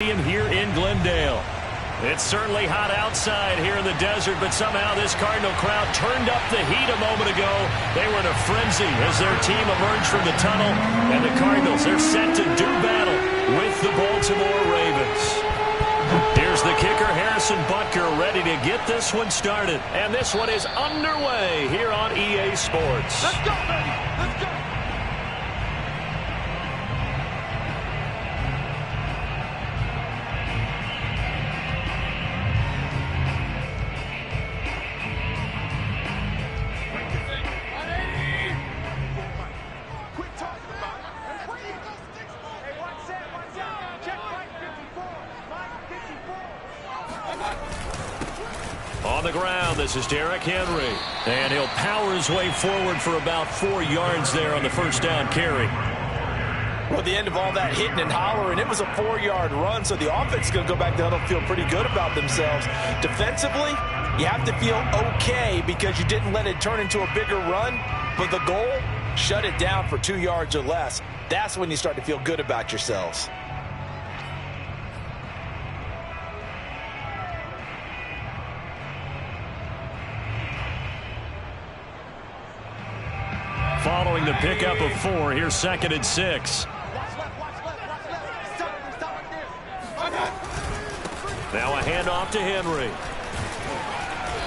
Stadium here in Glendale. It's certainly hot outside here in the desert, but somehow this Cardinal crowd turned up the heat a moment ago. They were in a frenzy as their team emerged from the tunnel, and the Cardinals, they're set to do battle with the Baltimore Ravens. Here's the kicker, Harrison Butker, ready to get this one started. And this one is underway here on EA Sports. Let's go, baby! Let's go! On the ground, this is Derrick Henry. And he'll power his way forward for about 4 yards there on the first down carry. Well, at the end of all that hitting and hollering, it was a 4-yard run, so the offense is going to go back down and feel pretty good about themselves. Defensively, you have to feel okay because you didn't let it turn into a bigger run, but the goal, shut it down for 2 yards or less. That's when you start to feel good about yourselves. Following the pickup of 4, here's 2nd and 6. Now a handoff to Henry.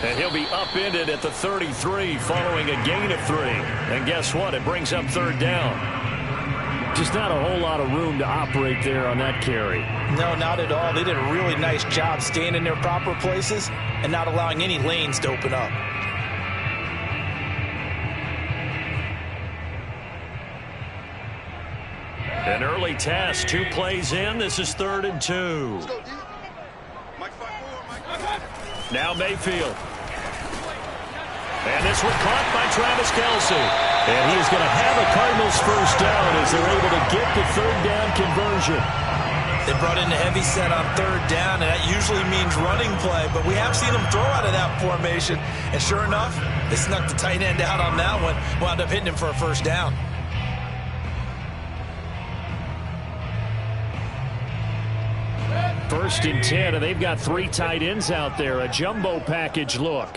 And he'll be upended at the 33 following a gain of 3. And guess what? It brings up 3rd down. Just not a whole lot of room to operate there on that carry. No, not at all. They did a really nice job staying in their proper places and not allowing any lanes to open up. An early test, 2 plays in. This is 3rd and 2. Now Mayfield. And this one caught by Travis Kelce. And he is going to have a Cardinals first down as they're able to get the 3rd down conversion. They brought in a heavy set on 3rd down, and that usually means running play, but we have seen them throw out of that formation. And sure enough, they snuck the tight end out on that one, wound up hitting him for a first down. First and 10, and they've got 3 tight ends out there. A jumbo package look.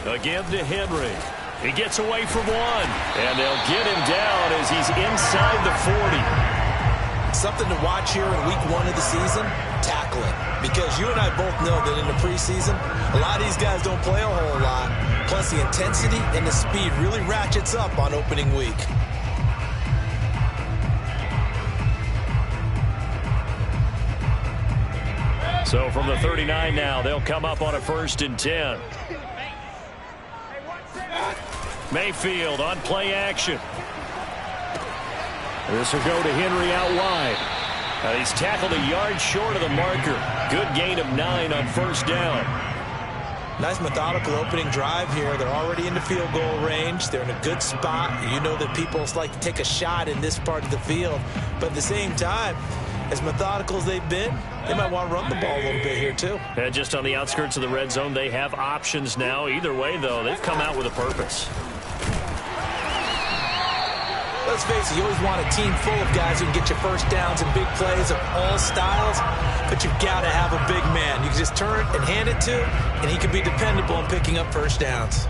Again to Henry. He gets away from 1, and they'll get him down as he's inside the 40. Something to watch here in week 1 of the season, tackling. Because you and I both know that in the preseason, a lot of these guys don't play a whole lot. Plus the intensity and the speed really ratchets up on opening week. So from the 39 now, they'll come up on a 1st and 10. Mayfield on play action. This will go to Henry out wide. And he's tackled a yard short of the marker. Good gain of 9 on 1st down. Nice methodical opening drive here. They're already in the field goal range. They're in a good spot. You know that people like to take a shot in this part of the field. But at the same time, as methodical as they've been, they might want to run the ball a little bit here too. And just on the outskirts of the red zone, they have options now. Either way, though, they've come out with a purpose. Let's face it, you always want a team full of guys who can get you first downs and big plays of all styles, but you've got to have a big man. You can just turn and hand it to, and he can be dependable in picking up first downs.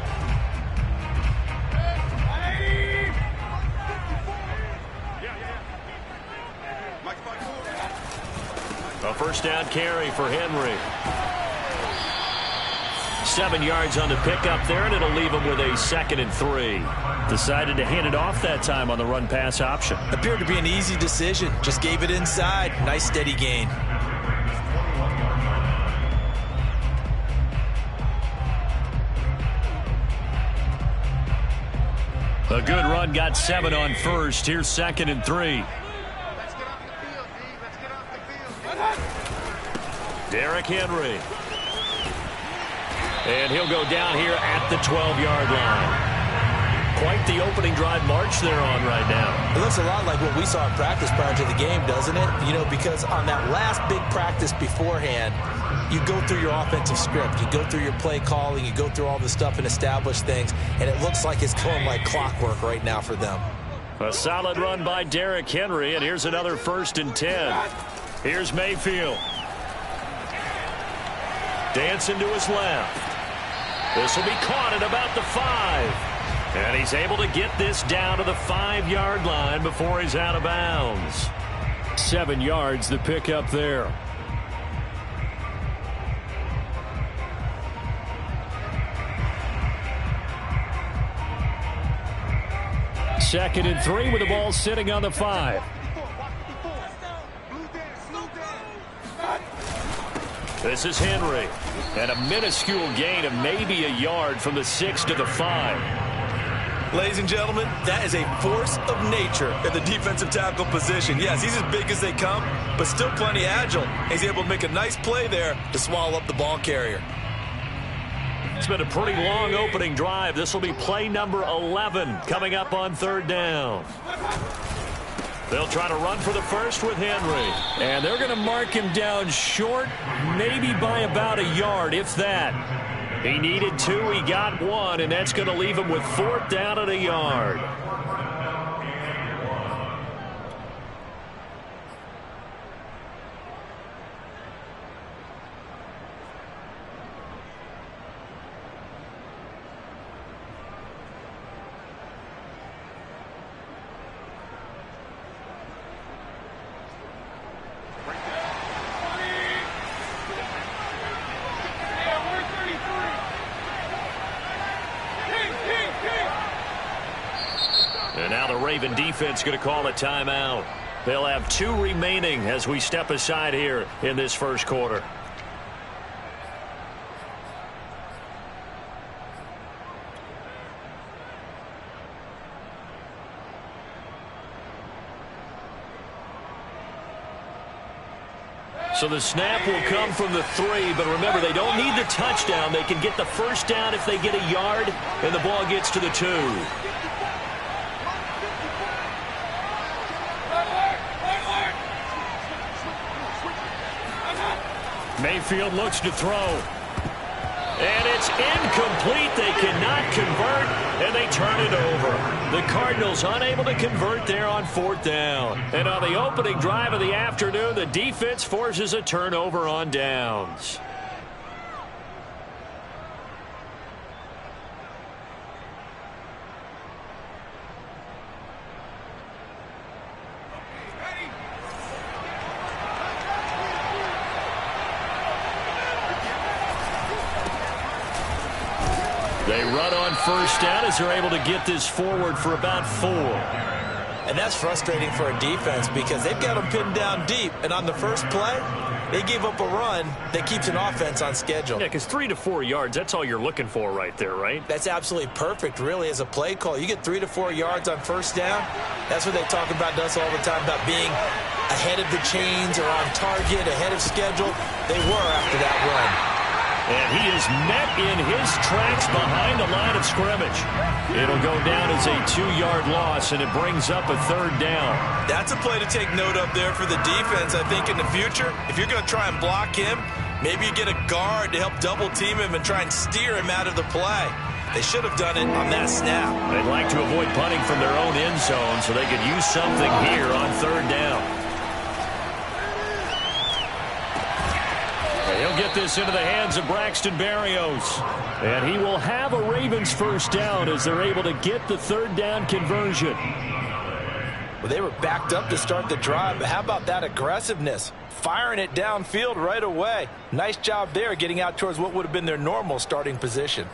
A first down carry for Henry. 7 yards on the pickup there, and it'll leave him with a 2nd and 3. Decided to hand it off that time on the run-pass option. Appeared to be an easy decision. Just gave it inside. Nice steady gain. A good run, got 7 on 1st. Here's 2nd and 3. Derrick Henry. And he'll go down here at the 12-yard line. Quite the opening drive march they're on right now. It looks a lot like what we saw in practice prior to the game, doesn't it? You know, because on that last big practice beforehand, you go through your offensive script. You go through your play calling. You go through all the stuff and establish things. And it looks like it's going like clockwork right now for them. A solid run by Derrick Henry, and here's another 1st and 10. Here's Mayfield. Dancing to his left. This will be caught at about the 5. And he's able to get this down to the 5-yard line before he's out of bounds. 7 yards the pickup there. Second and 3 with the ball sitting on the 5. This is Henry. And a minuscule gain of maybe a yard from the 6 to the 5. Ladies and gentlemen, that is a force of nature at the defensive tackle position. Yes, he's as big as they come, but still plenty agile. He's able to make a nice play there to swallow up the ball carrier. It's been a pretty long opening drive. This will be play number 11 coming up on 3rd down. They'll try to run for the first with Henry. And they're going to mark him down short, maybe by about a yard, if that. He needed 2, he got 1, and that's going to leave him with 4th down at a yard. And now the Raven defense going to call a timeout. They'll have 2 remaining as we step aside here in this first quarter. So the snap will come from the 3, but remember, they don't need the touchdown. They can get the first down if they get a yard, and the ball gets to the 2. Mayfield looks to throw. And it's incomplete. They cannot convert, and they turn it over. The Cardinals unable to convert there on 4th down. And on the opening drive of the afternoon, the defense forces a turnover on downs. They run on 1st down as they're able to get this forward for about 4. And that's frustrating for a defense because they've got them pinned down deep. And on the first play, they gave up a run that keeps an offense on schedule. Yeah, because 3 to 4 yards, that's all you're looking for right there, right? That's absolutely perfect, really, as a play call. You get 3 to 4 yards on 1st down. That's what they talk about us all the time, about being ahead of the chains or on target, ahead of schedule. They were after that run. And he is met in his tracks behind the line of scrimmage. It'll go down as a 2-yard loss, and it brings up a 3rd down. That's a play to take note of there for the defense, I think, in the future. If you're going to try and block him, maybe you get a guard to help double-team him and try and steer him out of the play. They should have done it on that snap. They'd like to avoid punting from their own end zone so they could use something here on 3rd down. He'll get this into the hands of Braxton Berrios. And he will have a Ravens 1st down as they're able to get the 3rd down conversion. Well, they were backed up to start the drive, but how about that aggressiveness? Firing it downfield right away. Nice job there getting out towards what would have been their normal starting position.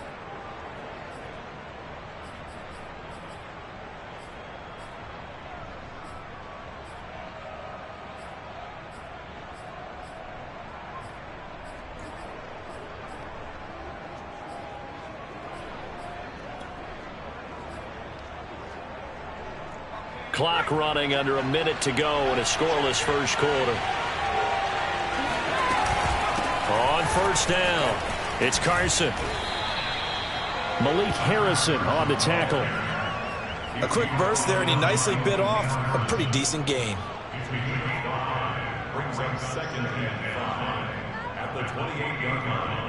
Clock running under a minute to go in a scoreless first quarter. On 1st down, it's Carson. Malik Harrison on the tackle. A quick burst there, and he nicely bit off a pretty decent gain. Brings up 2nd and 5 at the 28-yard line.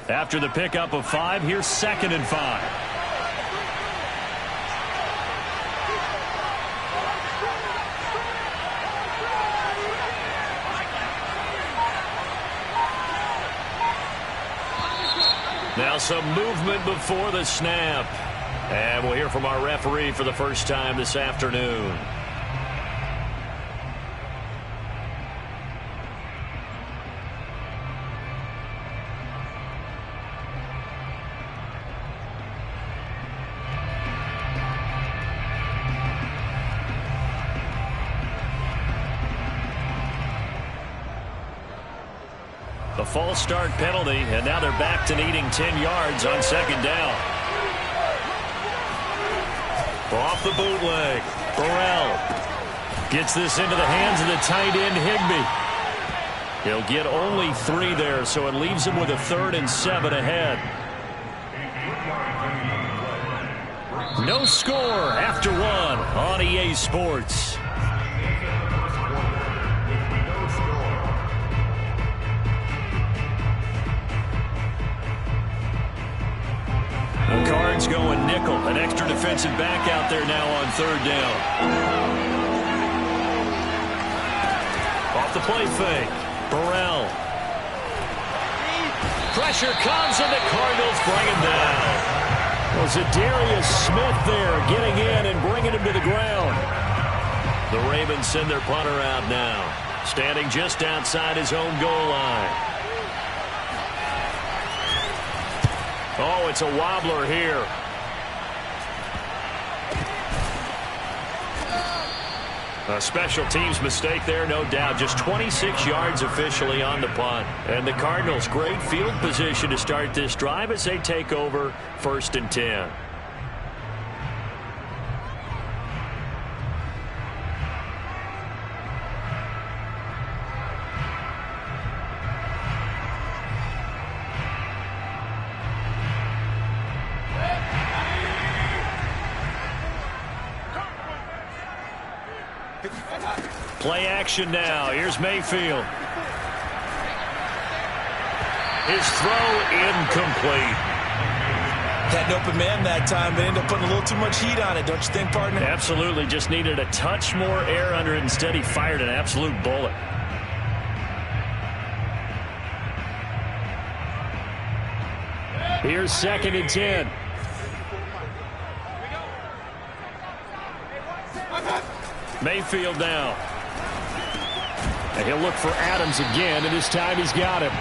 After the pickup of 5, here's 2nd and 5. Now some movement before the snap. And we'll hear from our referee for the first time this afternoon. A false start penalty, and now they're back to needing 10 yards on 2nd down. Off the bootleg, Burrell gets this into the hands of the tight end, Higbee. He'll get only 3 there, so it leaves him with a 3rd and 7 ahead. No score after 1 on EA Sports. The Cards going nickel. An extra defensive back out there now on 3rd down. Off the play fake. Burrell. Pressure comes, and the Cardinals bring him down. Well, Zadarius Smith there getting in and bringing him to the ground. The Ravens send their punter out now, standing just outside his own goal line. Oh, it's a wobbler here. A special teams mistake there, no doubt. Just 26 yards officially on the punt. And the Cardinals, great field position to start this drive as they take over 1st and 10. Play action now. Here's Mayfield. His throw incomplete. Had an open man that time, but ended up putting a little too much heat on it, don't you think, partner? Absolutely. Just needed a touch more air under it. Instead, he fired an absolute bullet. Here's 2nd and 10. Mayfield now. And he'll look for Adams again, and this time he's got him.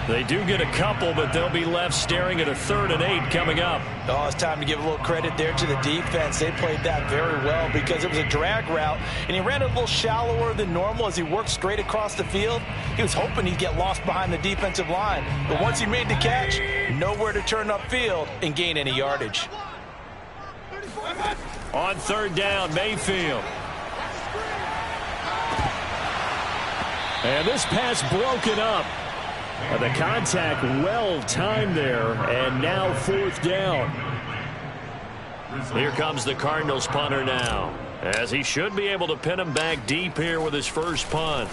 They do get a couple, but they'll be left staring at a 3rd and 8 coming up. Oh, it's time to give a little credit there to the defense. They played that very well because it was a drag route, and he ran it a little shallower than normal as he worked straight across the field. He was hoping he'd get lost behind the defensive line, but once he made the catch, nowhere to turn upfield and gain any yardage. On 3rd down, Mayfield. And this pass broken up. The contact well timed there, and now 4th down. Here comes the Cardinals punter now, as he should be able to pin him back deep here with his first punt.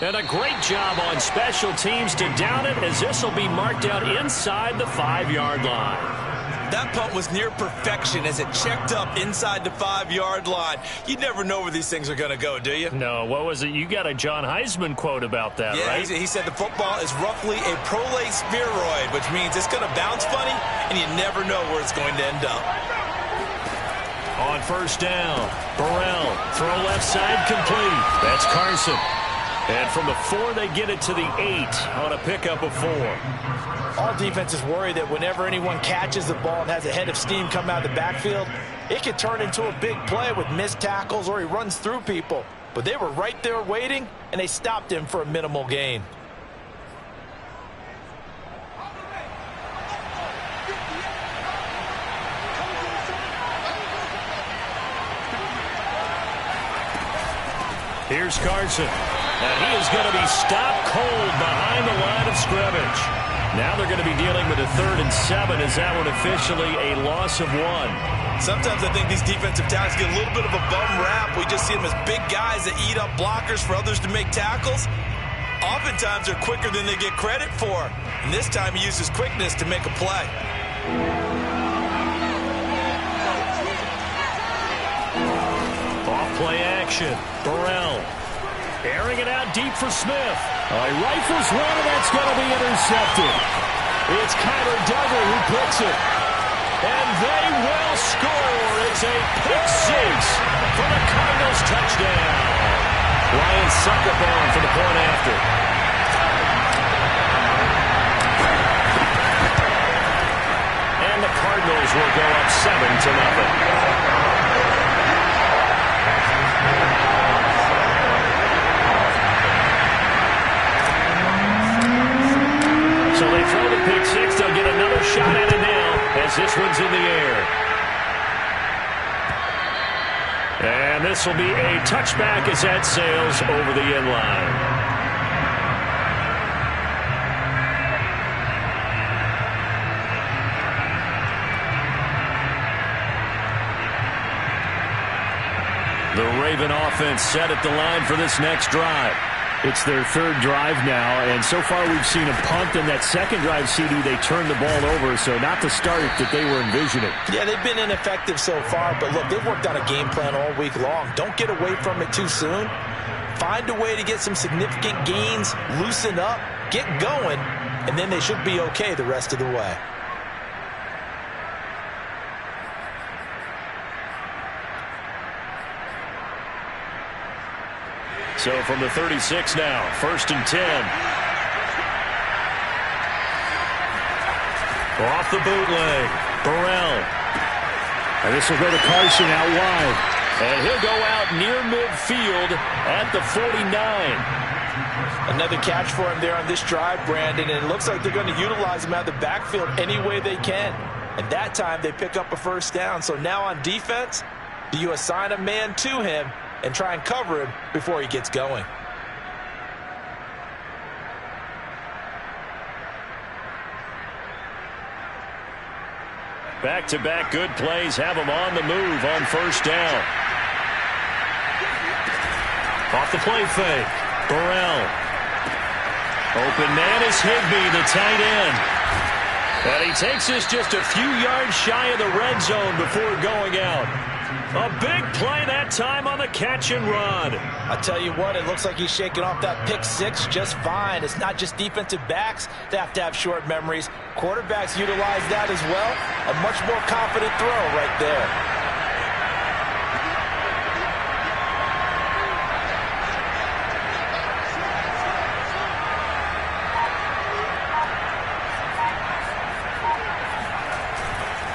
And a great job on special teams to down it, as this will be marked out inside the 5-yard line. That punt was near perfection as it checked up inside the 5-yard line. You never know where these things are going to go, do you? No, what was it? You got a John Heisman quote about that, yeah, right? He said the football is roughly a prolate spheroid, which means it's going to bounce funny, and you never know where it's going to end up. On 1st down, Burrell, throw left side complete. That's Carson. And from the 4, they get it to the 8 on a pickup of 4. All defenses worry that whenever anyone catches the ball and has a head of steam come out of the backfield, it could turn into a big play with missed tackles or he runs through people. But they were right there waiting, and they stopped him for a minimal gain. Here's Carson. And he is going to be stopped cold behind the line of scrimmage. Now they're going to be dealing with a 3rd and 7. Is that one officially a loss of 1? Sometimes I think these defensive tackles get a little bit of a bum rap. We just see them as big guys that eat up blockers for others to make tackles. Oftentimes they're quicker than they get credit for. And this time he uses quickness to make a play. Off play action. Burrell airing it out deep for Smith. He rifles one, and that's going to be intercepted. It's Kyler Duggar who picks it. And they will score. It's a pick six for the Cardinals touchdown. Ryan Suckerbaum for the point after. And the Cardinals will go up 7-0. So they throw the pick six. They'll get another shot at it now as this one's in the air. And this will be a touchback as that sails over the end line. The Raven offense set at the line for this next drive. It's their third drive now, and so far we've seen a punt, and that second drive, CD, they turned the ball over, so not the start that they were envisioning. Yeah, they've been ineffective so far, but look, they've worked out a game plan all week long. Don't get away from it too soon. Find a way to get some significant gains, loosen up, get going, and then they should be okay the rest of the way. So from the 36 now, 1st and 10. Off the bootleg, Burrell. And this will go to Carson out wide. And he'll go out near midfield at the 49. Another catch for him there on this drive, Brandon, and it looks like they're going to utilize him out of the backfield any way they can. And that time they pick up a first down. So now on defense, do you assign a man to him and try and cover him before he gets going? Back-to-back good plays have him on the move on first down. Off the play fake, Burrell. Open man is Higbee, the tight end. And he takes this just a few yards shy of the red zone before going out. A big play that time on the catch and run. I tell you what, it looks like he's shaking off that pick six just fine. It's not just defensive backs that have short memories. Quarterbacks utilize that as well. A much more confident throw right there.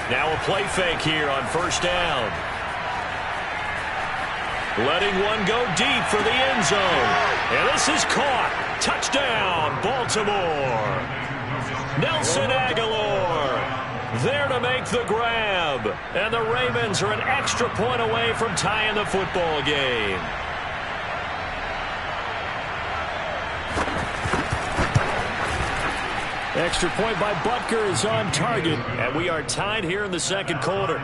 Now a play fake here on first down. Letting one go deep for the end zone. And this is caught. Touchdown, Baltimore. Nelson Aguilar there to make the grab. And the Ravens are an extra point away from tying the football game. Extra point by Butker is on target. And we are tied here in the second quarter.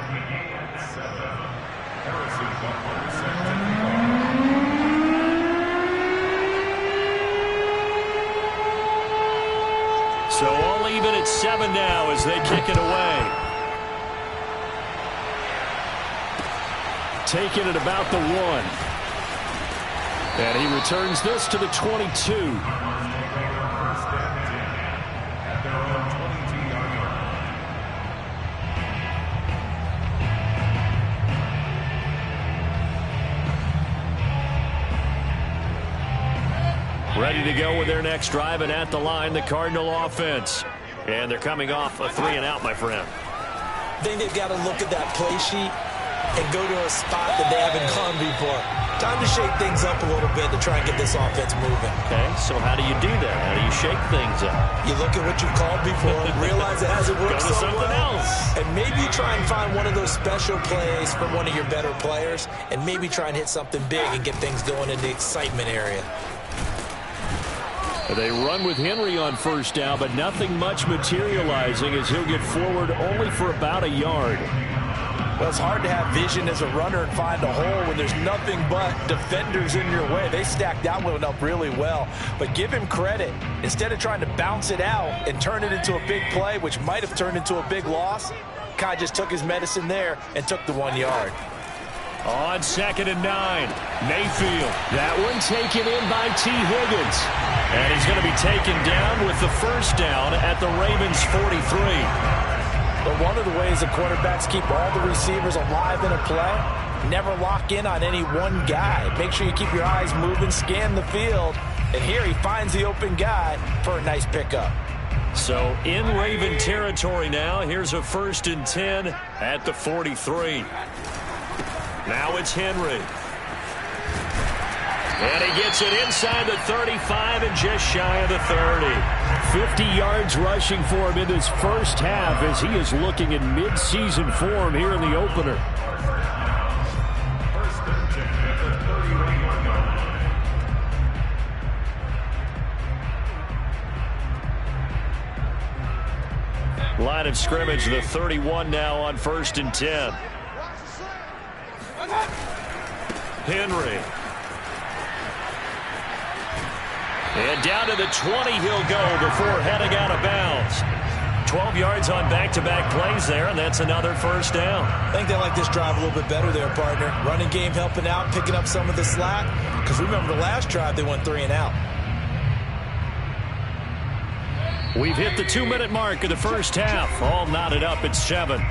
So all even at 7 now as they kick it away. Taking it about the 1. And he returns this to the 22. Ready to go with their next drive, and at the line, the Cardinal offense. And they're coming off a 3 and out, my friend. I think they've got to look at that play sheet and go to a spot that they haven't gone before. Time to shake things up a little bit to try and get this offense moving. Okay, so how do you do that? How do you shake things up? You look at what you've called before, realize it hasn't worked Go to so something well, else. and maybe try and find one of those special plays from one of your better players, and maybe try and hit something big and get things going in the excitement area. They run with Henry on first down, but nothing much materializing as he'll get forward only for about a yard. Well, it's hard to have vision as a runner and find a hole when there's nothing but defenders in your way. They stacked that one up really well. But give him credit. Instead of trying to bounce it out and turn it into a big play, which might have turned into a big loss, Kai just took his medicine there and took the 1 yard. On 2nd and 9, Mayfield. That one taken in by T. Higgins. And he's going to be taken down with the first down at the Ravens' 43. But one of the ways the quarterbacks keep all the receivers alive in a play, never lock in on any one guy. Make sure you keep your eyes moving, scan the field. And here he finds the open guy for a nice pickup. So in Raven territory now, here's a 1st and 10 at the 43. Now it's Henry. And he gets it inside the 35 and just shy of the 30. 50 yards rushing for him in this first half as he is looking in mid-season form here in the opener. Line of scrimmage, the 31 now on 1st and 10. Henry. And down to the 20 he'll go before heading out of bounds. 12 yards on back-to-back plays there, and that's another first down. I think they like this drive a little bit better there, partner. Running game helping out, picking up some of the slack. Because remember the last drive, they went 3 and out. We've hit the 2-minute mark of the first half. All knotted up at 7.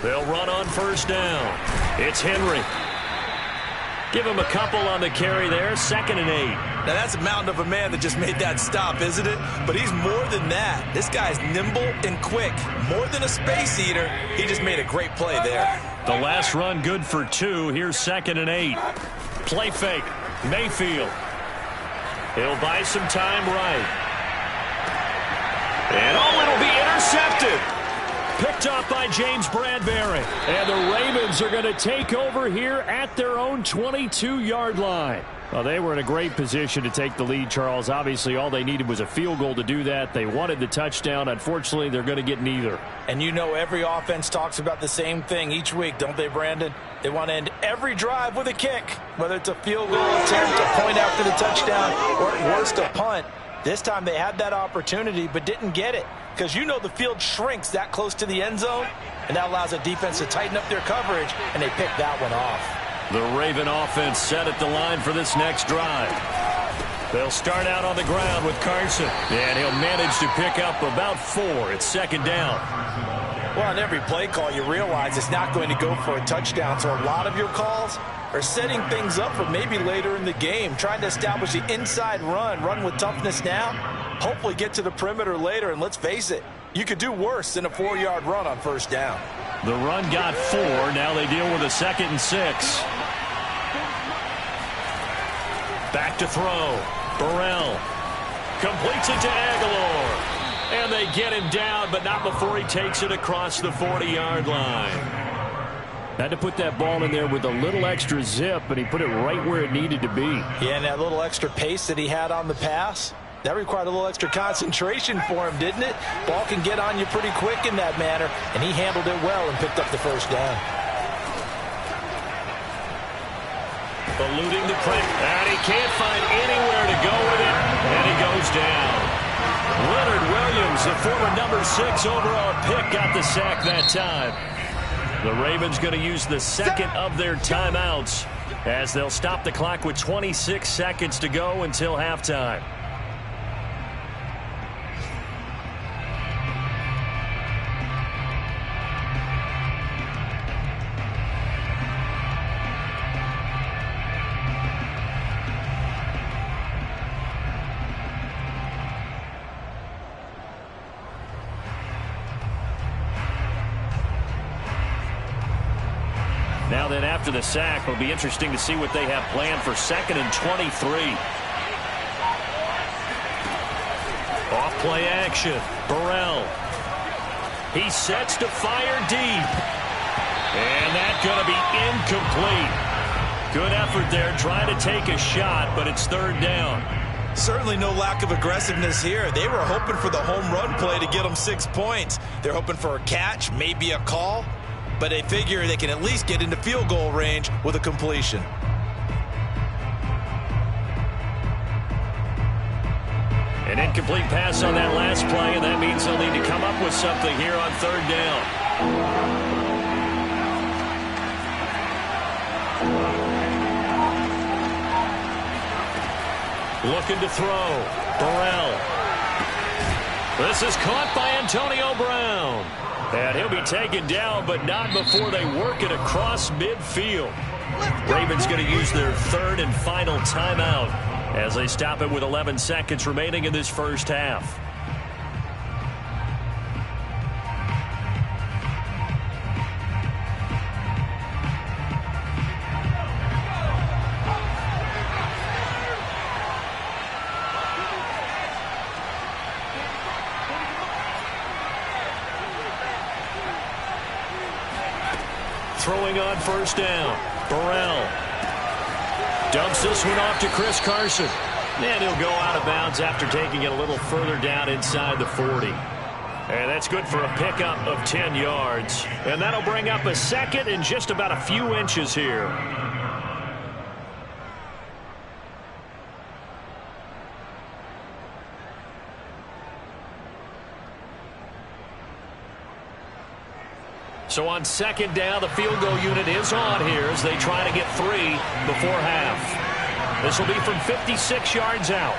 They'll run on first down. It's Henry. Give him a couple on the carry there. 2nd and 8. Now that's a mountain of a man that just made that stop, isn't it? But he's more than that. This guy's nimble and quick. More than a space eater. He just made a great play there. The last run good for 2. Here's 2nd and 8. Play fake. Mayfield. He'll buy some time right. And it'll be intercepted. Picked off by James Bradbury. And the Ravens are going to take over here at their own 22-yard line. Well, they were in a great position to take the lead, Charles. Obviously, all they needed was a field goal to do that. They wanted the touchdown. Unfortunately, they're going to get neither. And you know every offense talks about the same thing each week, don't they, Brandon? They want to end every drive with a kick, whether it's a field goal attempt, a point after the touchdown, or at worst, a punt. This time they had that opportunity but didn't get it. Because you know the field shrinks that close to the end zone, and that allows a defense to tighten up their coverage, and they pick that one off. The Raven offense set at the line for this next drive. They'll start out on the ground with Carson, and he'll manage to pick up about 4. It's 2nd down. Well, on every play call, you realize it's not going to go for a touchdown, so a lot of your calls are setting things up for maybe later in the game, trying to establish the inside run with toughness now, hopefully get to the perimeter later, and let's face it, you could do worse than a 4-yard run on first down. The run got 4. Now they deal with a 2nd and 6. Back to throw. Burrell completes it to Aguilar. And they get him down, but not before he takes it across the 40-yard line. Had to put that ball in there with a little extra zip, and he put it right where it needed to be. Yeah, and that little extra pace that he had on the pass, that required a little extra concentration for him, didn't it? Ball can get on you pretty quick in that manner, and he handled it well and picked up the first down. Eluding the pressure, and he can't find anywhere to go with it, and he goes down. Leonard Williams, the former number 6 overall pick, got the sack that time. The Ravens going to use the 2nd of their timeouts as they'll stop the clock with 26 seconds to go until halftime. Now then, after the sack, it'll be interesting to see what they have planned for 2nd and 23. Off play action. Burrell. He sets to fire deep. And that's going to be incomplete. Good effort there, trying to take a shot, but it's third down. Certainly no lack of aggressiveness here. They were hoping for the home run play to get them 6 points. They're hoping for a catch, maybe a call, but they figure they can at least get into field goal range with a completion. An incomplete pass on that last play, and that means they'll need to come up with something here on third down. Looking to throw. Burrell. This is caught by Antonio Brown. And he'll be taken down, but not before they work it across midfield. Ravens going to use their third and final timeout as they stop it with 11 seconds remaining in this first half. Throwing on first down. Burrell dumps this one off to Chris Carson. And he'll go out of bounds after taking it a little further down inside the 40. And that's good for a pickup of 10 yards. And that'll bring up a second and just about a few inches here. So on second down, the field goal unit is on here as they try to get 3 before half. This will be from 56 yards out.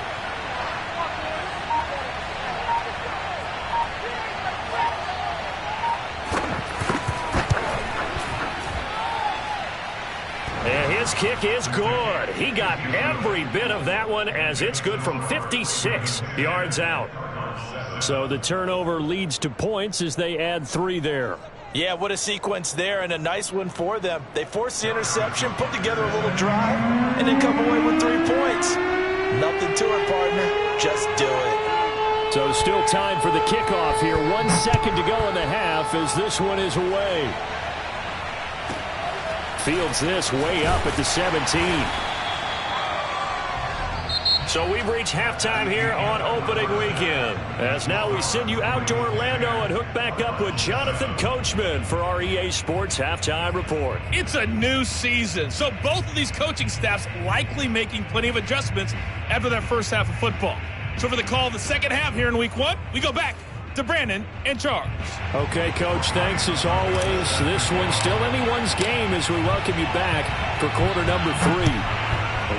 And his kick is good. He got every bit of that one as it's good from 56 yards out. So the turnover leads to points as they add 3 there. Yeah, what a sequence there, and a nice one for them. They forced the interception, put together a little drive, and then come away with 3 points. Nothing to it, partner. Just do it. So still time for the kickoff here. 1 second to go in the half as this one is away. Fields this way up at the 17. So we've reached halftime here on opening weekend. As now we send you out to Orlando and hook back up with Jonathan Coachman for our EA Sports Halftime Report. It's a new season, so both of these coaching staffs likely making plenty of adjustments after that first half of football. So for the call of the second half here in week 1, we go back to Brandon and Charles. Okay, Coach, thanks as always. This one's still anyone's game as we welcome you back for quarter number 3.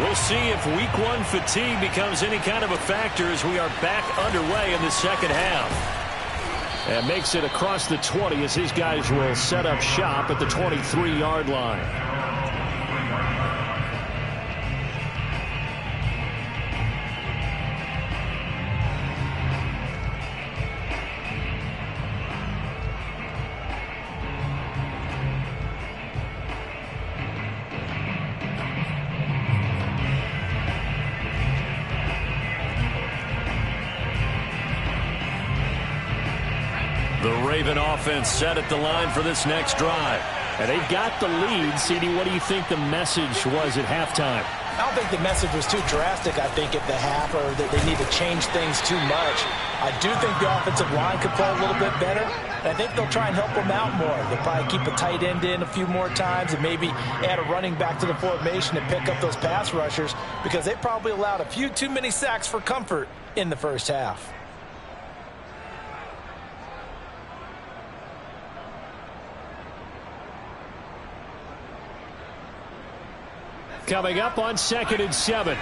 We'll see if week 1 fatigue becomes any kind of a factor as we are back underway in the second half. And makes it across the 20 as his guys will set up shop at the 23-yard line. The Raven offense set at the line for this next drive. And they've got the lead. CD, what do you think the message was at halftime? I don't think the message was too drastic, I think, at the half, or that they need to change things too much. I do think the offensive line could play a little bit better. And I think they'll try and help them out more. They'll probably keep a tight end in a few more times and maybe add a running back to the formation and pick up those pass rushers because they probably allowed a few too many sacks for comfort in the first half. Coming up on 2nd and 7.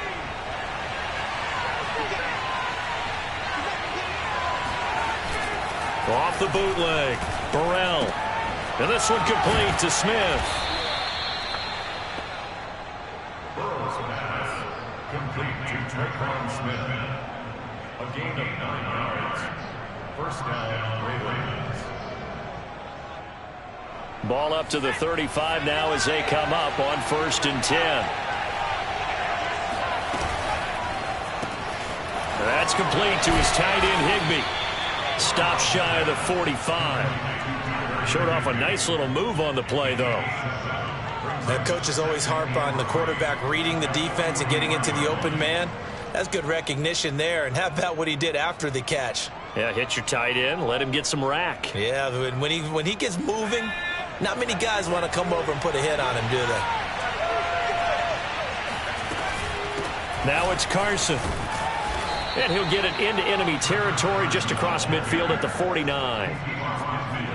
Off the bootleg. Burrell. And this one complete to Smith. Burrow's pass complete to Tre'Quan Smith. A gain of 9 yards. First down, Ravens. Ball up to the 35 now as they come up on 1st and 10. That's complete to his tight end, Higbee. Stop shy of the 45. Showed off a nice little move on the play, though. The coaches always harp on the quarterback reading the defense and getting into the open man. That's good recognition there. And how about what he did after the catch? Yeah, hit your tight end, let him get some rack. Yeah, when he gets moving, not many guys want to come over and put a hit on him, do they? Now it's Carson. And he'll get it into enemy territory just across midfield at the 49.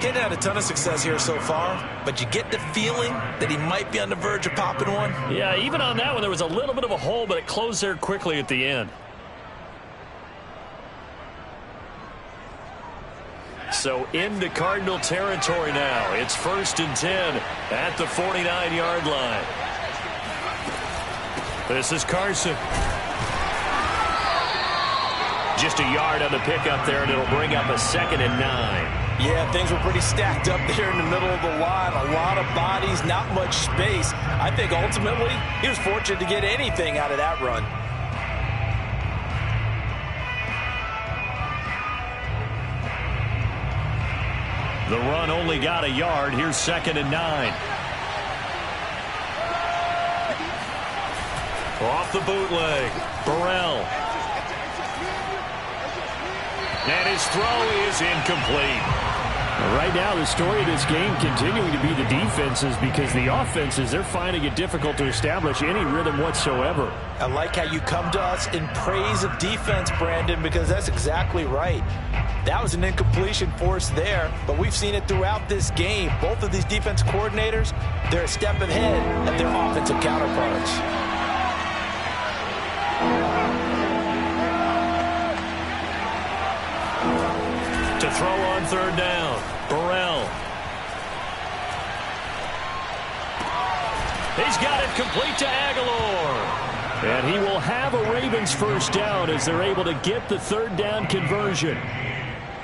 Getting had a ton of success here so far, but you get the feeling that he might be on the verge of popping one. Yeah, even on that one, there was a little bit of a hole, but it closed there quickly at the end. So into Cardinal territory now. It's 1st and 10 at the 49-yard line. This is Carson. Just a yard on the pickup there, and it'll bring up a 2nd and 9. Yeah, things were pretty stacked up there in the middle of the line. A lot of bodies, not much space. I think ultimately he was fortunate to get anything out of that run. The run only got a yard. Here's 2nd and 9. Off the bootleg. Burrell. And his throw is incomplete. Right now, the story of this game continuing to be the defenses, because the offenses, they're finding it difficult to establish any rhythm whatsoever. I like how you come to us in praise of defense, Brandon, because that's exactly right. That was an incompletion force there, but we've seen it throughout this game. Both of these defense coordinators, they're a step ahead of their offensive counterparts. To throw on 3rd down, Burrell. He's got it complete to Aguilar. And he will have a Ravens 1st down as they're able to get the 3rd down conversion.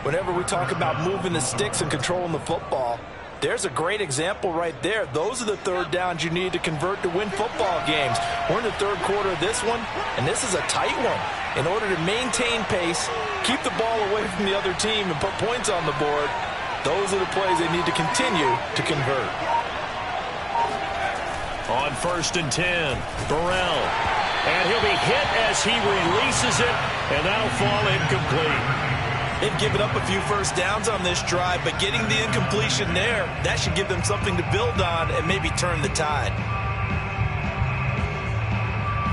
Whenever we talk about moving the sticks and controlling the football, there's a great example right there. Those are the 3rd downs you need to convert to win football games. We're in the 3rd quarter of this one, and this is a tight one. In order to maintain pace, keep the ball away from the other team, and put points on the board, those are the plays they need to continue to convert. On 1st and 10, Burrell. And he'll be hit as he releases it, and that'll fall incomplete. They've given up a few 1st downs on this drive, but getting the incompletion there, that should give them something to build on and maybe turn the tide.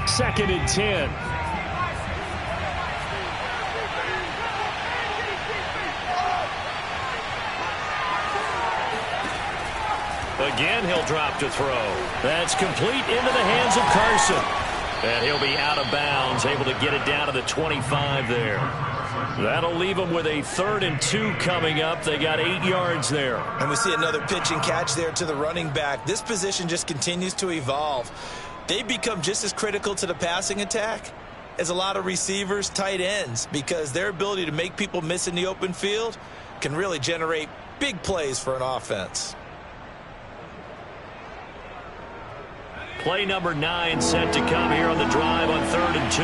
2nd and 10. Again, he'll drop to throw. That's complete into the hands of Carson. And he'll be out of bounds, able to get it down to the 25 there. That'll leave them with a 3rd and 2 coming up. They got 8 yards there. And we see another pitch and catch there to the running back. This position just continues to evolve. They become just as critical to the passing attack as a lot of receivers, tight ends, because their ability to make people miss in the open field can really generate big plays for an offense. Play number 9 set to come here on the drive on 3rd and 2.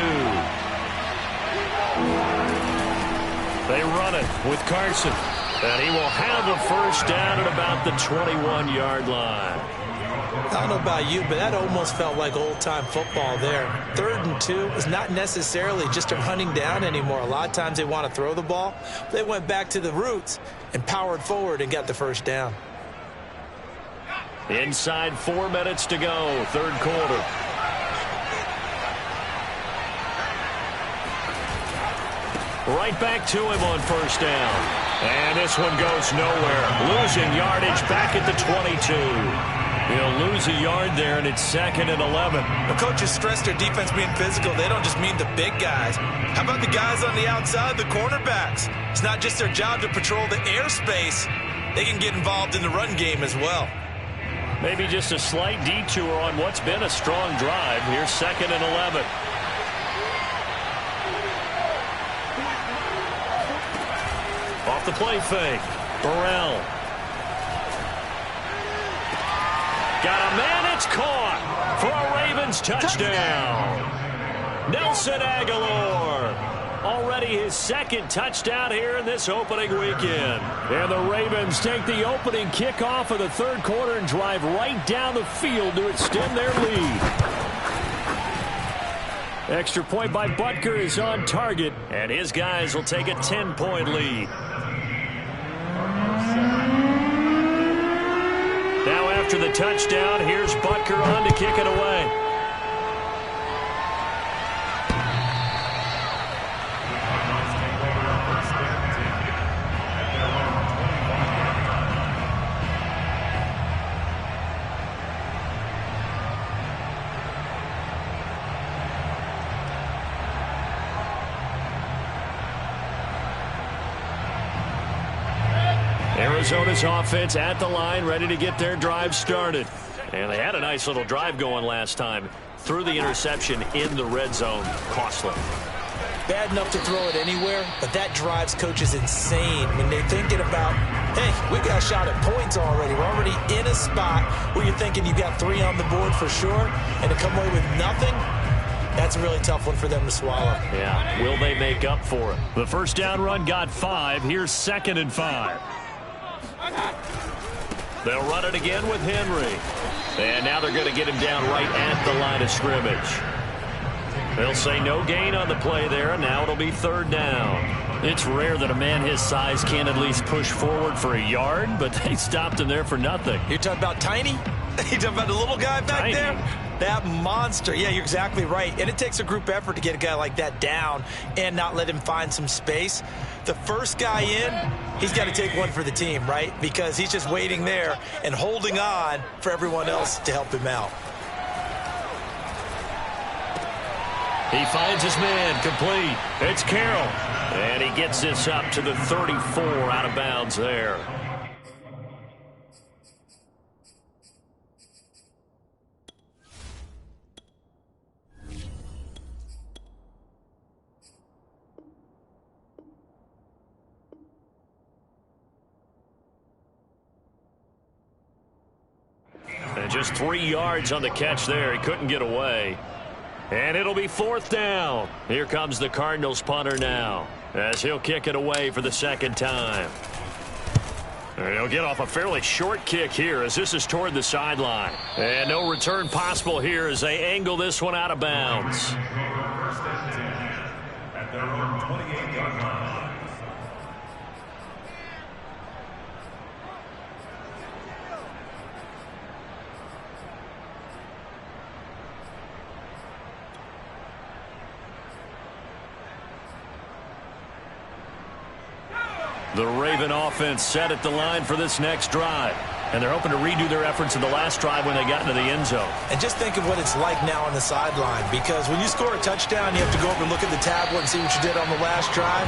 They run it with Carson. And he will have a 1st down at about the 21-yard line. I don't know about you, but that almost felt like old-time football there. 3rd and 2 is not necessarily just a hunting down anymore. A lot of times they want to throw the ball. They went back to the roots and powered forward and got the 1st down. Inside 4 minutes to go, 3rd quarter. Right back to him on 1st down. And this one goes nowhere. Losing yardage back at the 22. He'll lose a yard there, and it's 2nd and 11. The coaches stress their defense being physical. They don't just mean the big guys. How about the guys on the outside, the cornerbacks? It's not just their job to patrol the airspace. They can get involved in the run game as well. Maybe just a slight detour on what's been a strong drive. Here's 2nd and 11. Off the play fake. Burrell. Got a man, it's caught for a Ravens touchdown. Nelson Aguilar. Already his second touchdown here in this opening weekend. And the Ravens take the opening kickoff of the third quarter and drive right down the field to extend their lead. Extra point by Butker is on target. And his guys will take a 10-point lead. Now after the touchdown, here's Butker on to kick it away. Arizona's offense at the line, ready to get their drive started. And they had a nice little drive going last time. Threw the interception in the red zone. Costly. Bad enough to throw it anywhere, but that drives coaches insane when they're thinking about, hey, we got a shot at points already. We're already in a spot where you're thinking you got 3 on the board for sure, and to come away with nothing, that's a really tough one for them to swallow. Yeah, will they make up for it? The first down run got 5. Here's 2nd and 5. They'll run it again with Henry. And now they're going to get him down right at the line of scrimmage. They'll say no gain on the play there, and now it'll be 3rd down. It's rare that a man his size can't at least push forward for a yard, but they stopped him there for nothing. You're talking about Tiny? You're talking about the little guy back there? That monster. Yeah, you're exactly right. And it takes a group effort to get a guy like that down and not let him find some space. The first guy in, he's got to take one for the team, right? Because he's just waiting there and holding on for everyone else to help him out. He finds his man complete. It's Carroll. And he gets this up to the 34 out of bounds there. And just 3 yards on the catch there. He couldn't get away. And it'll be 4th down. Here comes the Cardinals punter now, as he'll kick it away for the 2nd time. And he'll get off a fairly short kick here as this is toward the sideline. And no return possible here as they angle this one out of bounds. First and 10 at their own 28-yard line. The Raven offense set at the line for this next drive. And they're hoping to redo their efforts in the last drive when they got into the end zone. And just think of what it's like now on the sideline, because when you score a touchdown, you have to go over and look at the tablet and see what you did on the last drive.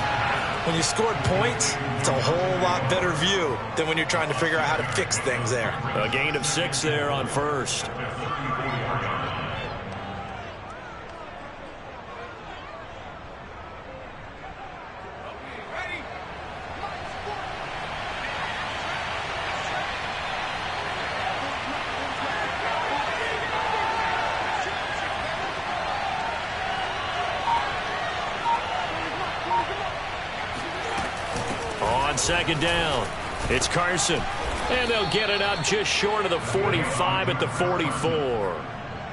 When you scored points, it's a whole lot better view than when you're trying to figure out how to fix things there. A gain of 6 there on first. On 2nd down, it's Carson. And they'll get it up just short of the 45 at the 44.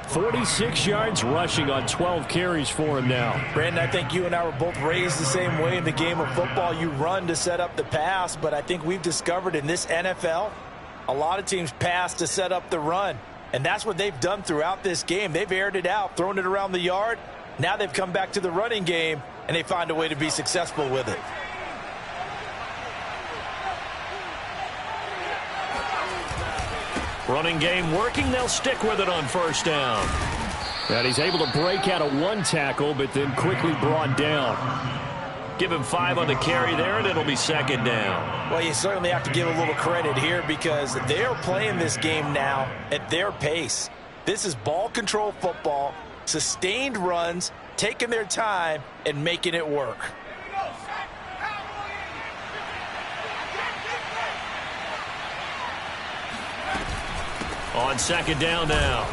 46 yards rushing on 12 carries for him now. Brandon, I think you and I were both raised the same way in the game of football. You run to set up the pass, but I think we've discovered in this NFL, a lot of teams pass to set up the run. And that's what they've done throughout this game. They've aired it out, thrown it around the yard. Now they've come back to the running game, and they find a way to be successful with it. Running game working. They'll stick with it on 1st down. And he's able to break out of 1 tackle, but then quickly brought down. Give him 5 on the carry there, and it'll be 2nd down. Well, you certainly have to give a little credit here because they're playing this game now at their pace. This is ball control football, sustained runs, taking their time, and making it work. On 2nd down now,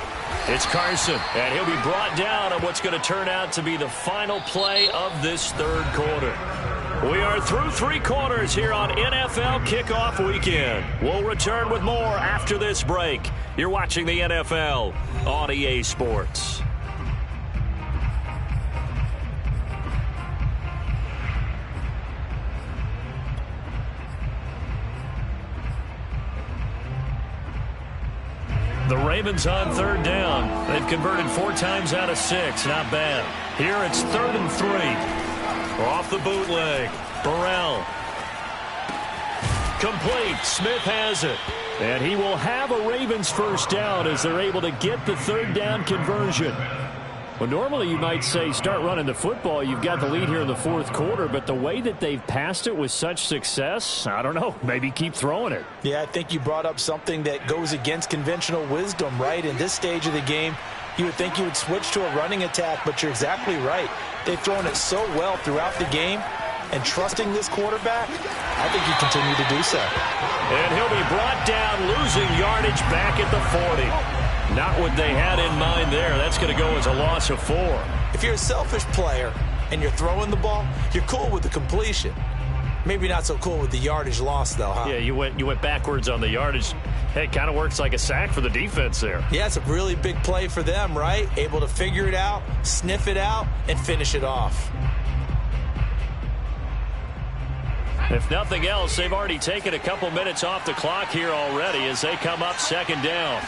It's Carson, and he'll be brought down on what's going to turn out to be the final play of this third quarter. We are through 3 quarters here on NFL Kickoff Weekend. We'll return with more after this break. You're watching the NFL on EA Sports. The Ravens on third down. They've converted 4 times out of 6. Not bad. Here it's 3rd and 3. Off the bootleg. Burrell. Complete. Smith has it. And he will have a Ravens first down as they're able to get the 3rd down conversion. Well, normally you might say start running the football. You've got the lead here in the 4th quarter, but the way that they've passed it with such success, I don't know, maybe keep throwing it. Yeah, I think you brought up something that goes against conventional wisdom, right? In this stage of the game, you would think you would switch to a running attack, but you're exactly right. They've thrown it so well throughout the game, and trusting this quarterback, I think you continue to do so. And he'll be brought down, losing yardage back at the 40. Not what they had in mind there. That's going to go as a loss of 4. If you're a selfish player and you're throwing the ball, you're cool with the completion. Maybe not so cool with the yardage loss, though, huh? Yeah, you went backwards on the yardage. Hey, it kind of works like a sack for the defense there. Yeah, it's a really big play for them, right? Able to figure it out, sniff it out, and finish it off. If nothing else, they've already taken a couple minutes off the clock here already as they come up 2nd down.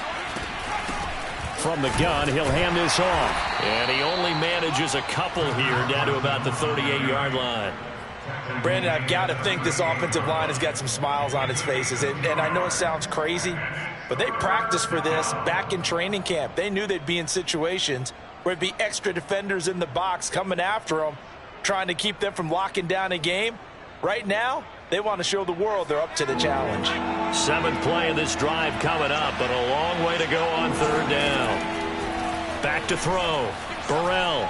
From the gun, he'll hand this off. And he only manages a couple here down to about the 38-yard line. Brandon, I've got to think this offensive line has got some smiles on its faces. And I know it sounds crazy, but they practiced for this back in training camp. They knew they'd be in situations where it'd be extra defenders in the box coming after them, trying to keep them from locking down a game. Right now, they want to show the world they're up to the challenge. 7th play of this drive coming up, but a long way to go on 3rd down. Back to throw. Burrell.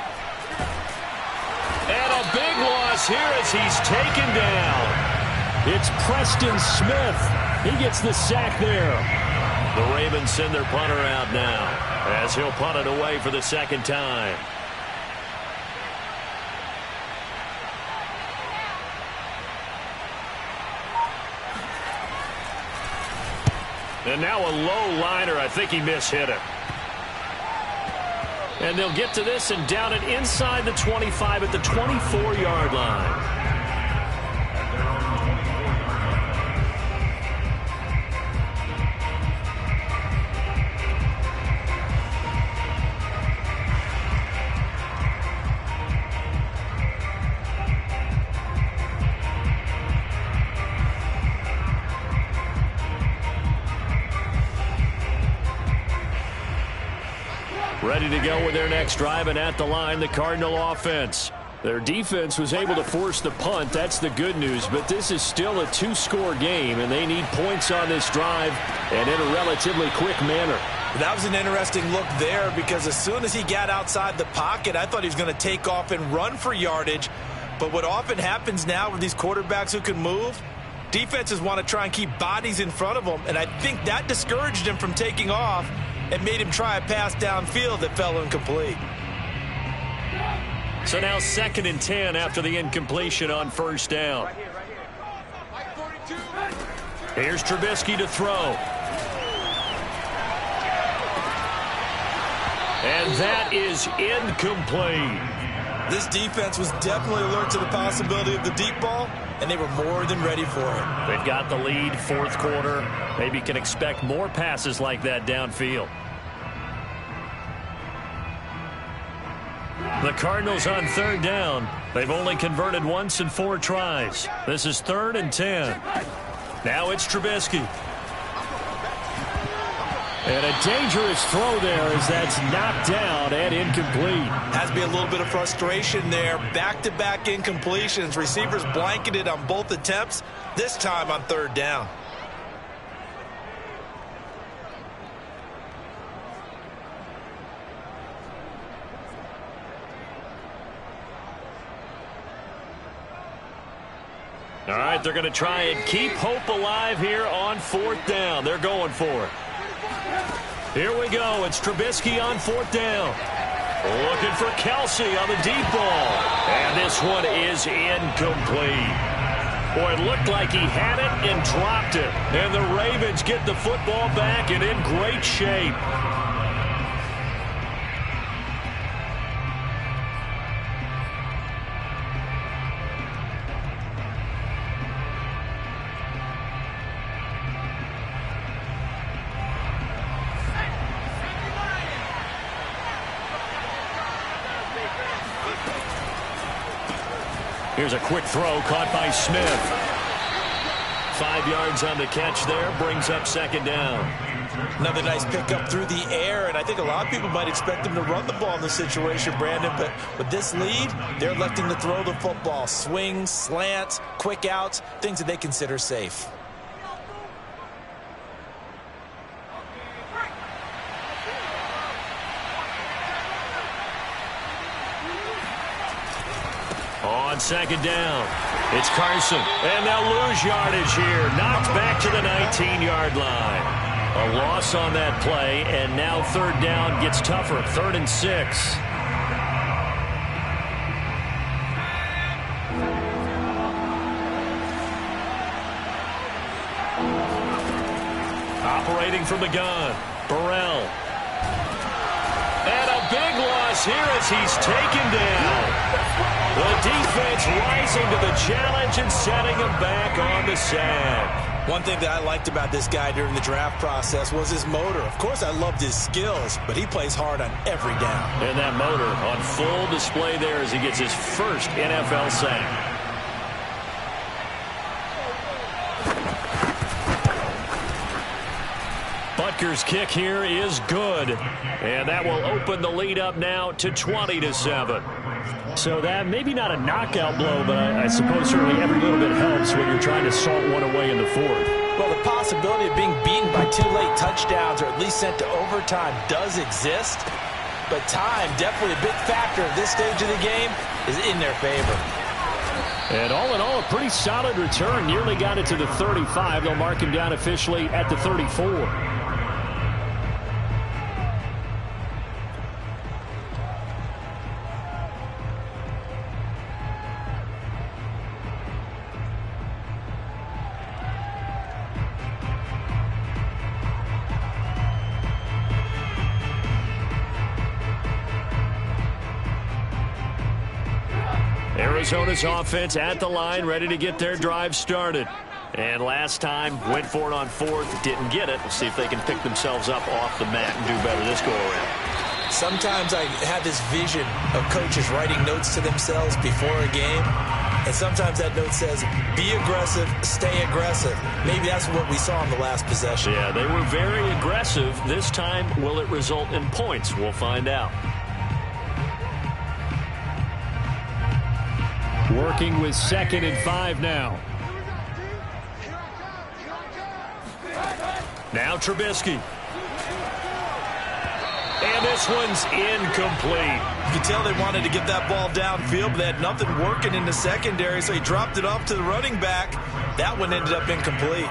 And a big loss here as he's taken down. It's Preston Smith. He gets the sack there. The Ravens send their punter out now as he'll punt it away for the 2nd time. And now a low liner. I think he mishit it. And they'll get to this and down it inside the 25 at the 24-yard line. Ready to go with their next drive, and at the line, the Cardinal offense. Their defense was able to force the punt. That's the good news, but this is still a 2-score game, and they need points on this drive and in a relatively quick manner. That was an interesting look there because as soon as he got outside the pocket, I thought he was going to take off and run for yardage. But what often happens now with these quarterbacks who can move, defenses want to try and keep bodies in front of them, and I think that discouraged him from taking off and made him try a pass downfield that fell incomplete. So now 2nd and 10 after the incompletion on 1st down. Here's Trubisky to throw. And that is incomplete. This defense was definitely alert to the possibility of the deep ball, and they were more than ready for it. They've got the lead, 4th quarter. Maybe can expect more passes like that downfield. The Cardinals on 3rd down. They've only converted once in 4 tries. This is 3rd and 10. Now it's Trubisky. And a dangerous throw there as that's knocked down and incomplete. Has to be a little bit of frustration there. Back-to-back incompletions. Receivers blanketed on both attempts, this time on 3rd down. All right, they're going to try and keep hope alive here on 4th down. They're going for it. Here we go. It's Trubisky on 4th down. Looking for Kelsey on the deep ball. And this one is incomplete. Boy, it looked like he had it and dropped it. And the Ravens get the football back and in great shape. Here's a quick throw caught by Smith. 5 yards on the catch there, brings up 2nd down. Another nice pickup through the air, and I think a lot of people might expect him to run the ball in this situation, Brandon, but with this lead, they're electing to throw the football. Swings, slants, quick outs, things that they consider safe. On 2nd down, it's Carson, and they'll lose yardage here. Knocked back to the 19-yard line. A loss on that play, and now 3rd down gets tougher. 3rd and 6. Operating from the gun, Burrell. And a big loss here as he's taken down. The defense rising to the challenge and setting him back on the sack. One thing that I liked about this guy during the draft process was his motor. Of course, I loved his skills, but he plays hard on every down. And that motor on full display there as he gets his first NFL sack. Butker's kick here is good. And that will open the lead up now to 20-7. So that maybe not a knockout blow, but I suppose certainly every little bit helps when you're trying to salt one away in the 4th. Well, the possibility of being beaten by 2 late touchdowns or at least sent to overtime does exist. But time, definitely a big factor at this stage of the game, is in their favor. And all in all, a pretty solid return. Nearly got it to the 35. They'll mark him down officially at the 34. Arizona's offense at the line, ready to get their drive started. And last time, went for it on 4th, didn't get it. We'll see if they can pick themselves up off the mat and do better this go-around. Sometimes I have this vision of coaches writing notes to themselves before a game. And sometimes that note says, be aggressive, stay aggressive. Maybe that's what we saw in the last possession. Yeah, they were very aggressive. This time, will it result in points? We'll find out. Working with 2nd and 5 now. Now Trubisky. And this one's incomplete. You can tell they wanted to get that ball downfield, but they had nothing working in the secondary, so he dropped it off to the running back. That one ended up incomplete.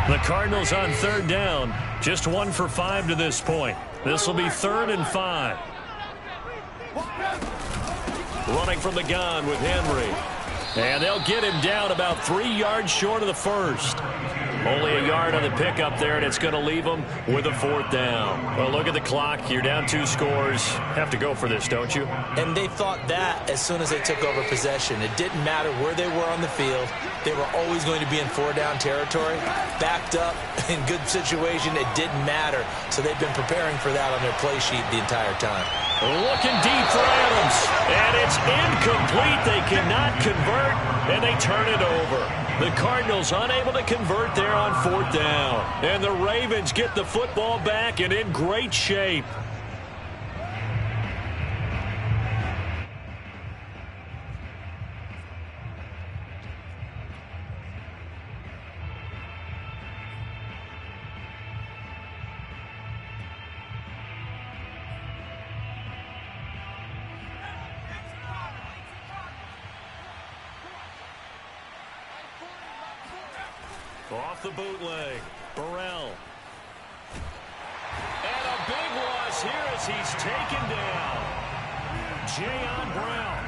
The Cardinals on 3rd down. Just 1 for 5 to this point. This will be 3rd and 5. Running from the gun with Henry. And they'll get him down about 3 yards short of the 1st. Only a yard on the pickup there, and it's going to leave them with a 4th down. Well, look at the clock. You're down 2 scores. Have to go for this, don't you? And they thought that as soon as they took over possession. It didn't matter where they were on the field. They were always going to be in 4-down territory. Backed up, in good situation, it didn't matter. So they've been preparing for that on their play sheet the entire time. Looking deep for Adams. And it's incomplete. They cannot convert, and they turn it over. The Cardinals unable to convert there on 4th down. And the Ravens get the football back and in great shape. Off the bootleg, Burrell. And a big loss here as he's taken down. Jayon Brown.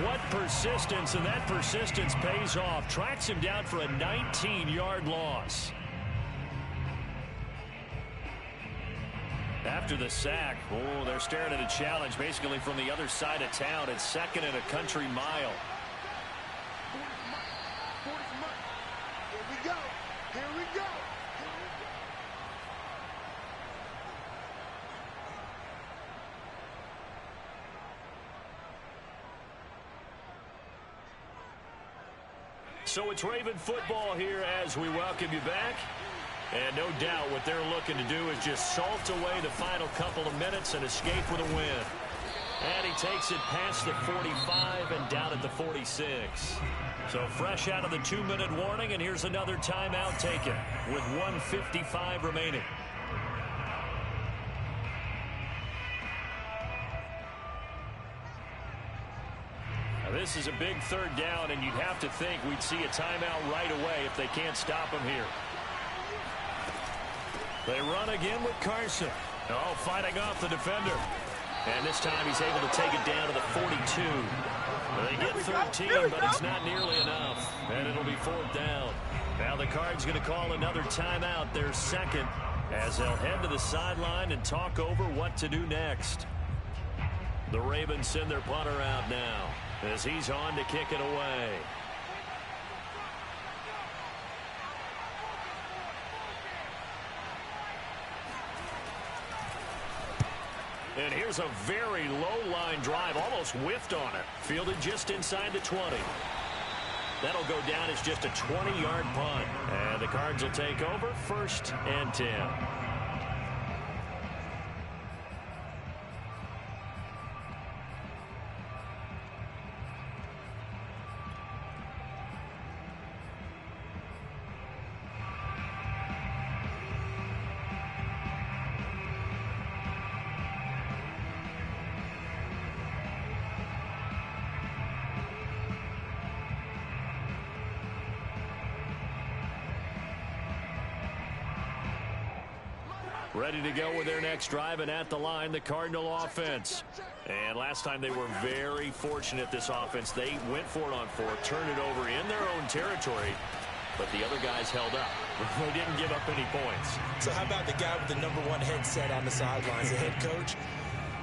What persistence, and that persistence pays off. Tracks him down for a 19-yard loss. After the sack, they're staring at a challenge basically from the other side of town. It's second and a country mile. Here we go. Here we go. So it's Raven football here as we welcome you back. And no doubt what they're looking to do is just salt away the final couple of minutes and escape with a win. And he takes it past the 45 and down at the 46. So fresh out of the 2-minute warning, and here's another timeout taken with 1:55 remaining. Now this is a big third down, and you'd have to think we'd see a timeout right away if they can't stop him here. They run again with Carson. Oh, fighting off the defender. And this time he's able to take it down to the 42. They get 13, but it's not nearly enough. And it'll be 4th down. Now the Cards going to call another timeout, their second, as they'll head to the sideline and talk over what to do next. The Ravens send their punter out now as he's on to kick it away. And here's a very low-line drive, almost whiffed on it. Fielded just inside the 20. That'll go down as just a 20-yard punt. And the Cards will take over 1st and 10. Ready to go with their next drive, and at the line, the Cardinal offense. And last time they were very fortunate, this offense. They went for it on 4th, turned it over in their own territory, but the other guys held up. They didn't give up any points. So how about the guy with the #1 headset on the sidelines, the head coach?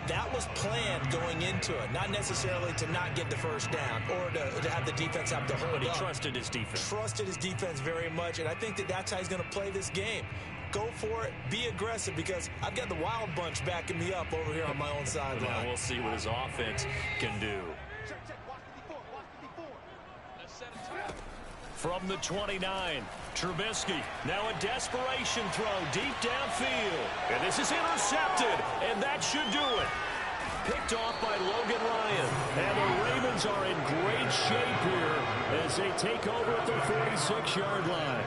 That was planned going into it, not necessarily to not get the first down or to have the defense have to hold up. But he trusted his defense. Trusted his defense very much, and I think that that's how he's going to play this game. Go for it. Be aggressive, because I've got the Wild Bunch backing me up over here on my own sideline. Now we'll see what his offense can do. From the 29, Trubisky. Now a desperation throw deep downfield. And this is intercepted, and that should do it. Picked off by Logan Ryan. And the Ravens are in great shape here as they take over at their 46-yard line.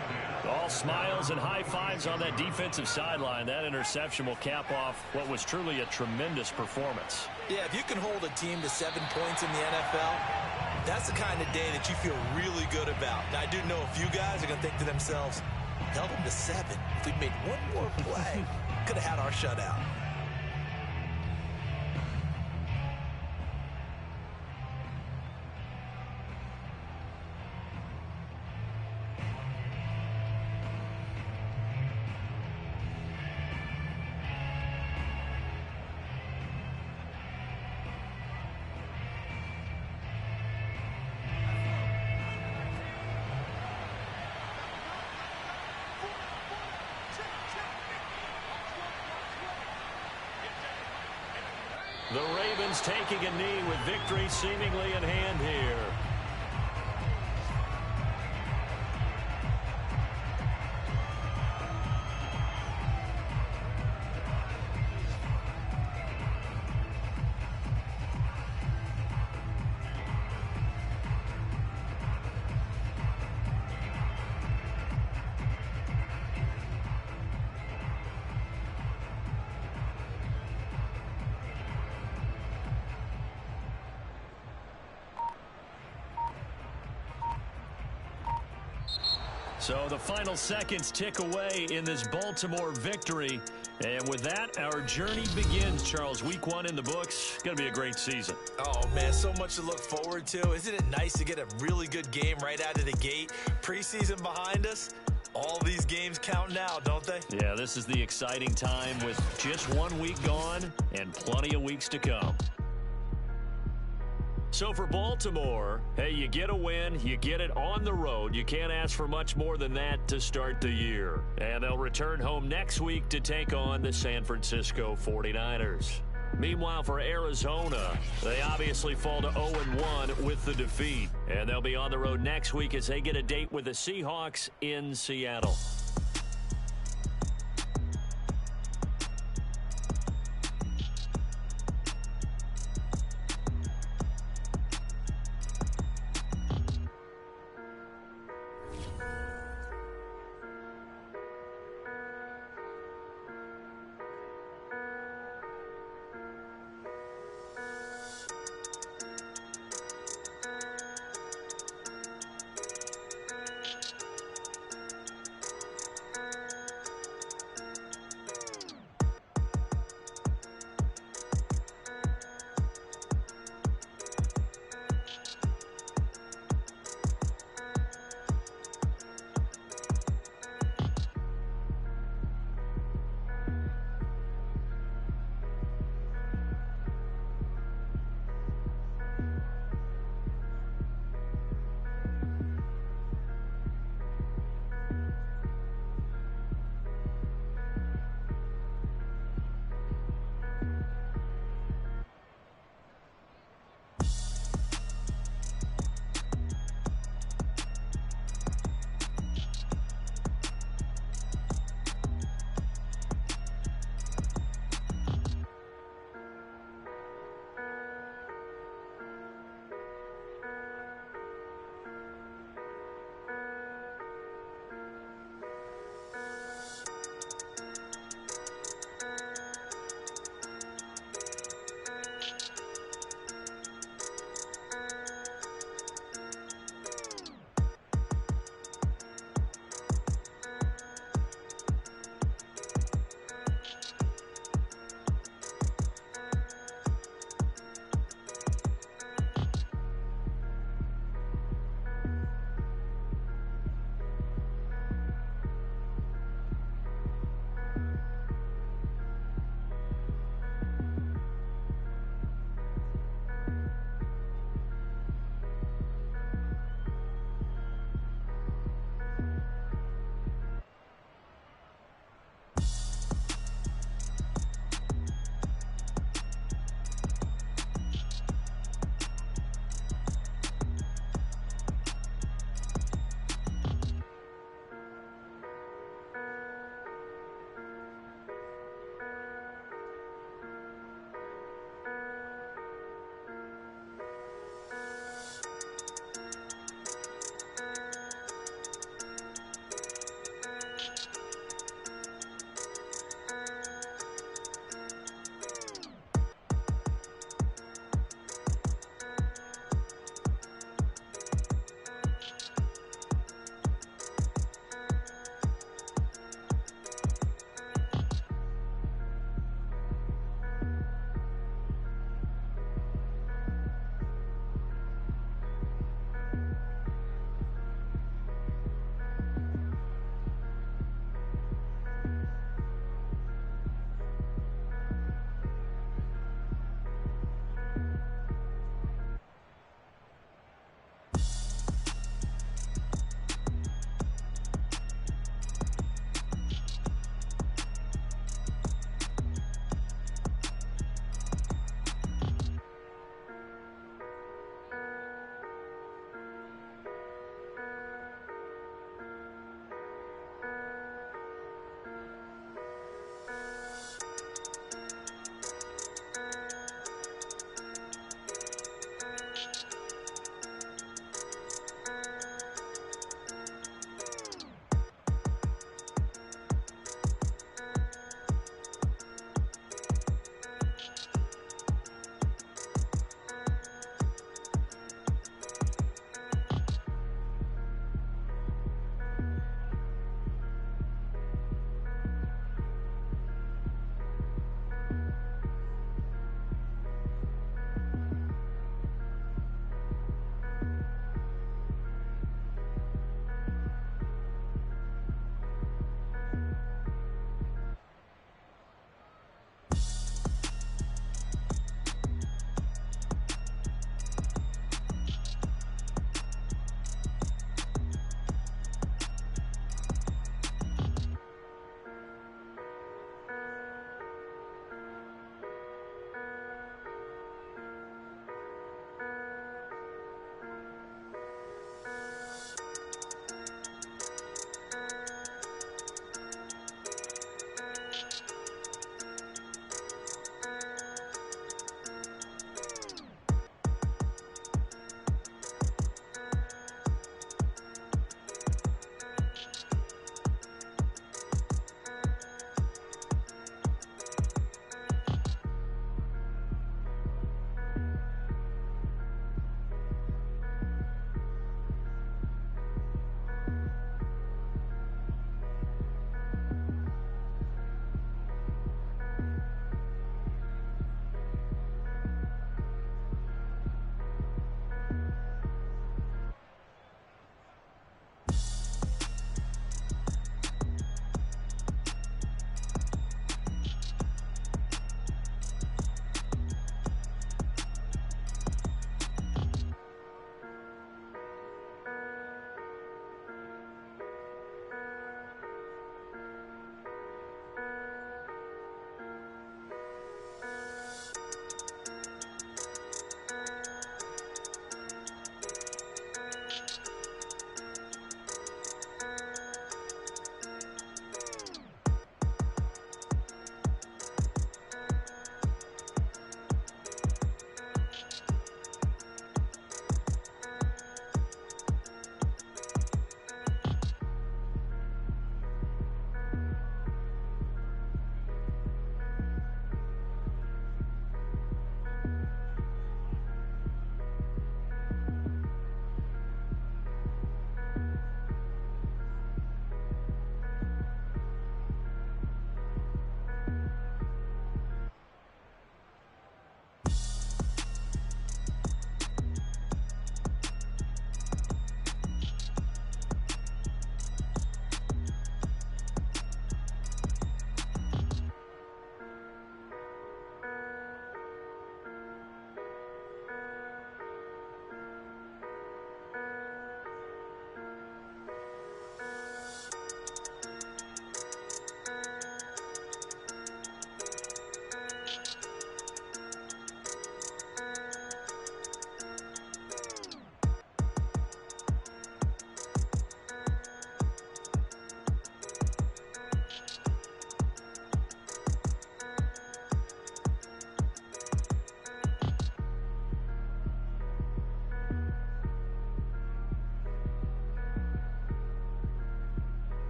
All smiles and high fives on that defensive sideline. That interception will cap off what was truly a tremendous performance. Yeah, if you can hold a team to 7 points in the NFL, that's the kind of day that you feel really good about. Now, I do know a few guys are going to think to themselves, held them to 7. If we'd made one more play, could have had our shutout. The Ravens taking a knee with victory seemingly in hand here. So the final seconds tick away in this Baltimore victory. And with that, our journey begins, Charles. Week 1 in the books. Going to be a great season. Oh, man, so much to look forward to. Isn't it nice to get a really good game right out of the gate? Preseason behind us. All these games count now, don't they? Yeah, this is the exciting time with just 1 week gone and plenty of weeks to come. So for Baltimore, hey, you get a win, you get it on the road. You can't ask for much more than that to start the year. And they'll return home next week to take on the San Francisco 49ers. Meanwhile, for Arizona, they obviously fall to 0-1 with the defeat. And they'll be on the road next week as they get a date with the Seahawks in Seattle.